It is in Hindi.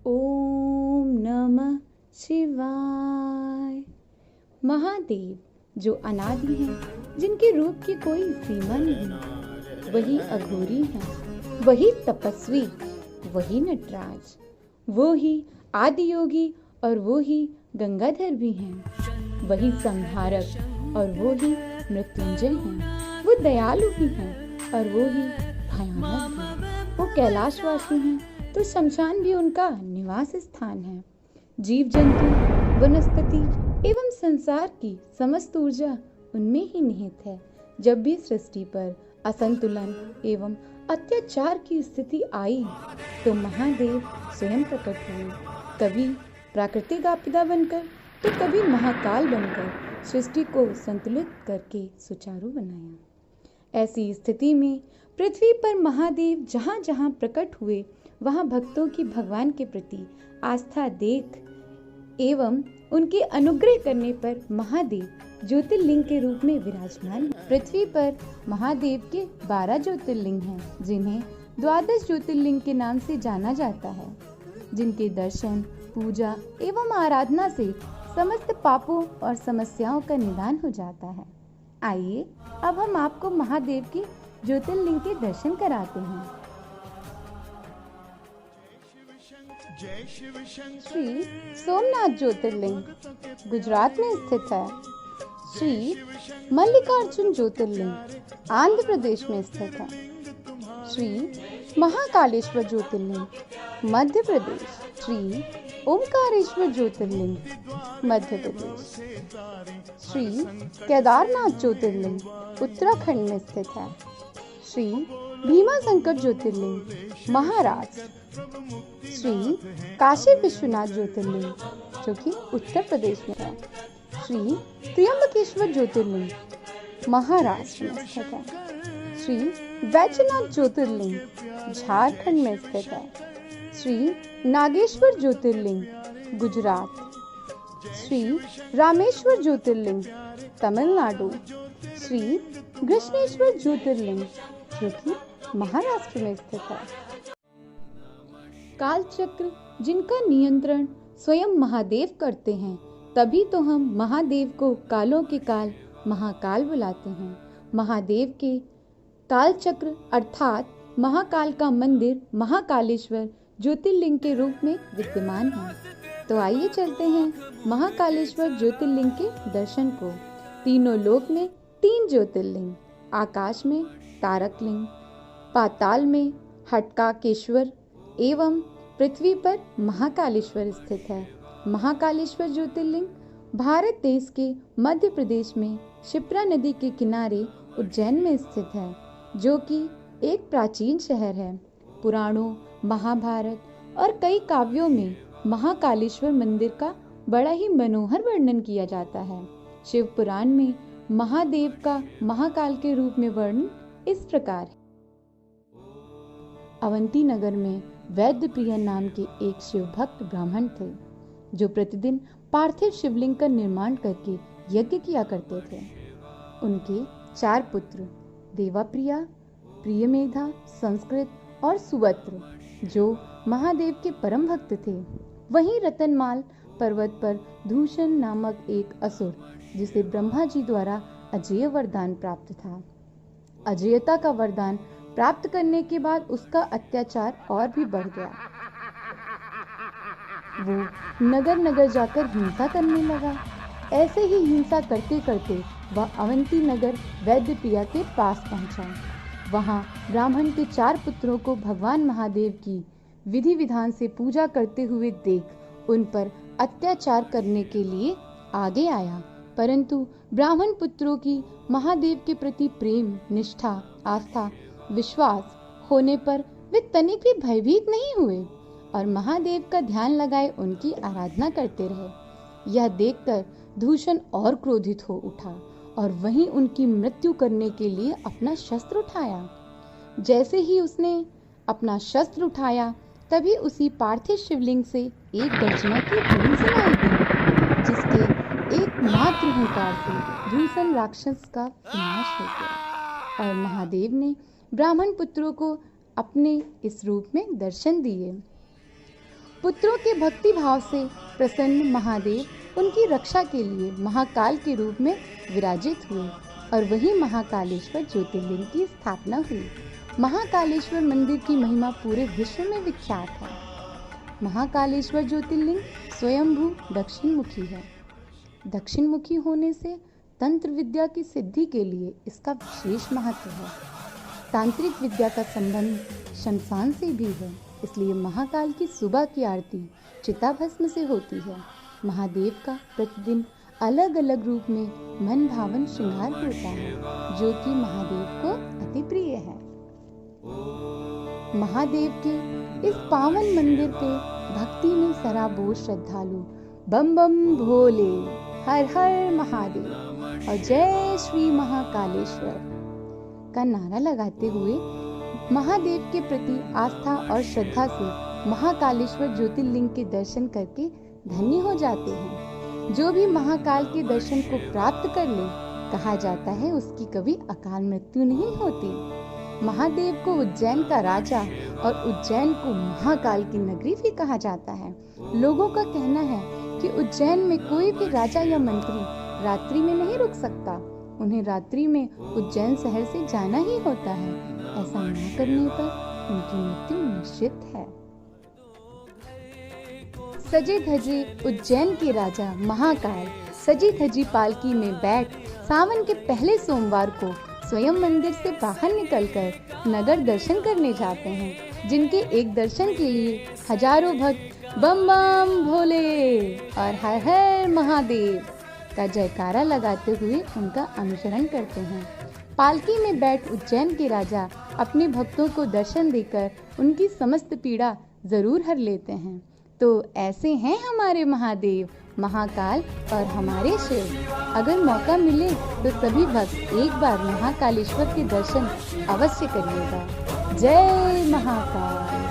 ओम नमः शिवाय। महादेव जो अनादि हैं, जिनके रूप की कोई सीमा नहीं, वही अघोरी हैं, वही तपस्वी, वही नटराज, वो ही आदि योगी और वो ही गंगाधर भी हैं। वही संहारक और वो ही मृत्युंजय हैं। वो दयालु भी हैं और वो ही भयानक भी। वो कैलाशवासी हैं तो शमशान भी उनका निवास स्थान है। जीव जंतु, वनस्पति एवं संसार की समस्त ऊर्जा उनमें ही निहित है। जब भी सृष्टि पर असंतुलन एवं अत्याचार की स्थिति आई तो महादेव स्वयं प्रकट हुए, कभी प्राकृतिक आपदा बनकर तो कभी महाकाल बनकर सृष्टि को संतुलित करके सुचारू बनाया। ऐसी स्थिति में पृथ्वी पर महादेव जहाँ जहाँ प्रकट हुए वहाँ भक्तों की भगवान के प्रति आस्था देख एवं उनके अनुग्रह करने पर महादेव ज्योतिर्लिंग के रूप में विराजमान। पृथ्वी पर महादेव के 12 ज्योतिर्लिंग हैं, जिन्हें द्वादश ज्योतिर्लिंग के नाम से जाना जाता है, जिनके दर्शन, पूजा एवं आराधना से समस्त पापों और समस्याओं का निदान हो जाता है। आइए अब हम आपको महादेव के ज्योतिर्लिंग के दर्शन कराते हैं। श्री सोमनाथ ज्योतिर्लिंग गुजरात में स्थित है। श्री मल्लिकार्जुन ज्योतिर्लिंग आंध्र प्रदेश में स्थित है। श्री महाकालेश्वर ज्योतिर्लिंग मध्य प्रदेश। श्री ओमकारेश्वर ज्योतिर्लिंग मध्य प्रदेश। श्री केदारनाथ ज्योतिर्लिंग उत्तराखंड में स्थित है। श्री भीमाशंकर ज्योतिर्लिंग महाराष्ट्र। श्री काशी विश्वनाथ ज्योतिर्लिंग जो कि उत्तर प्रदेश में है। श्री त्र्यंबकेश्वर ज्योतिर्लिंग महाराष्ट्र में स्थित है। श्री वैद्यनाथ ज्योतिर्लिंग झारखंड में स्थित है। श्री नागेश्वर ज्योतिर्लिंग गुजरात। श्री रामेश्वर ज्योतिर्लिंग तमिलनाडु। श्री कृष्णेश्वर ज्योतिर्लिंग जो कि महाराष्ट्र में स्थित है। काल चक्र जिनका नियंत्रण स्वयं महादेव करते हैं, तभी तो हम महादेव को कालों के काल महाकाल बुलाते हैं। महादेव के काल चक्र अर्थात महाकाल का मंदिर महाकालेश्वर ज्योतिर्लिंग के रूप में विद्यमान है। तो आइए चलते हैं महाकालेश्वर ज्योतिर्लिंग के दर्शन को। तीनों लोक में 3 ज्योतिर्लिंग, आकाश में तारकलिंग, पाताल में हटकाकेश्वर एवं पृथ्वी पर महाकालेश्वर स्थित है। महाकालेश्वर ज्योतिर्लिंग भारत देश के मध्य प्रदेश में शिप्रा नदी के किनारे उज्जैन में स्थित है, जो कि एक प्राचीन शहर है। पुराणों, महाभारत और कई काव्यों में महाकालेश्वर मंदिर का बड़ा ही मनोहर वर्णन किया जाता है। शिव पुराण में महादेव का महाकाल के रूप में वर्णन इस प्रकार है। अवंती नगर में वैद्य प्रिय नाम के एक शिव भक्त ब्राह्मण थे, जो प्रतिदिन पार्थिव शिवलिंग का निर्माण करके यज्ञ किया करते थे। उनके 4 पुत्र देवाप्रिया, प्रियमेधा, संस्कृत और सुवत्र, जो महादेव के परम भक्त थे। वहीं रतनमाल पर्वत पर दूषण नामक एक असुर, जिसे ब्रह्मा जी द्वारा अजेय वरदान प्राप्त था। अजेयता का वरदान प्राप्त करने के बाद उसका अत्याचार और भी बढ़ गया। वो नगर नगर जाकर हिंसा करने लगा। ऐसे ही हिंसा करते करते वह अवंती नगर वैद्य प्रिया के पास पहुंचा। वहां ब्राह्मण के 4 पुत्रों को भगवान महादेव की विधि विधान से पूजा करते हुए देख उन पर अत्याचार करने के लिए आगे आया, परंतु ब्राह्मण पुत्रों की महादेव के प्रति प्रेम, निष्ठा, आस्था, विश्वास होने पर वे तनिक भी भयभीत नहीं हुए और महादेव का ध्यान लगाए उनकी आराधना करते रहे। यह देखकर दूषण और क्रोधित हो उठा और वहीं उनकी मृत्यु करने के लिए अपना शस्त्र उठाया। जैसे ही उसने अपना शस्त्र उठाया, तभी उसी पार्थिव शिवलिंग से एक गर्जना की ध्वनि सुनाई दी, जिसके एक मात्र हुंकार से दूषण राक्षस का विनाश हो गया और महादेव ने ब्राह्मण पुत्रों को अपने इस रूप में दर्शन दिए। पुत्रों के भक्ति भाव से प्रसन्न महादेव उनकी रक्षा के लिए महाकाल के रूप में विराजित हुए और वही महाकालेश्वर ज्योतिर्लिंग की स्थापना हुई। महाकालेश्वर मंदिर की महिमा पूरे विश्व में विख्यात है। महाकालेश्वर ज्योतिर्लिंग स्वयंभू दक्षिण मुखी है। दक्षिण मुखी होने से तंत्र विद्या की सिद्धि के लिए इसका विशेष महत्व है। तांत्रिक विद्या का संबंध शमशान से भी है, इसलिए महाकाल की सुबह की आरती चिताभस्म से होती है। महादेव का प्रतिदिन अलग अलग रूप में मन भावन श्रृंगार होता है, जो कि महादेव को अति प्रिय है। महादेव के इस पावन मंदिर पे भक्ति में सराबोर श्रद्धालु बम बम भोले, हर हर महादेव और जय श्री महाकालेश्वर का नारा लगाते हुए महादेव के प्रति आस्था और श्रद्धा से महाकालेश्वर ज्योतिर्लिंग के दर्शन करके धन्य हो जाते हैं। जो भी महाकाल के दर्शन को प्राप्त कर ले, कहा जाता है उसकी कभी अकाल मृत्यु नहीं होती। महादेव को उज्जैन का राजा और उज्जैन को महाकाल की नगरी भी कहा जाता है। लोगों का कहना है कि उज्जैन में कोई भी राजा या मंत्री रात्रि में नहीं रुक सकता, उन्हें रात्रि में उज्जैन शहर से जाना ही होता है। ऐसा न करने पर उनकी मृत्यु निश्चित है। सजे धजे उज्जैन के राजा महाकाल सजी धजी पालकी में बैठ सावन के पहले सोमवार को स्वयं मंदिर से बाहर निकलकर नगर दर्शन करने जाते हैं, जिनके एक दर्शन के लिए हजारों भक्त बम बम भोले और हर हर महादेव का जयकारा लगाते हुए उनका अनुसरण करते हैं। पालकी में बैठ उज्जैन के राजा अपने भक्तों को दर्शन देकर उनकी समस्त पीड़ा जरूर हर लेते हैं। तो ऐसे हैं हमारे महादेव महाकाल और हमारे शिव। अगर मौका मिले तो सभी भक्त एक बार महाकालेश्वर के दर्शन अवश्य करिएगा। जय महाकाल।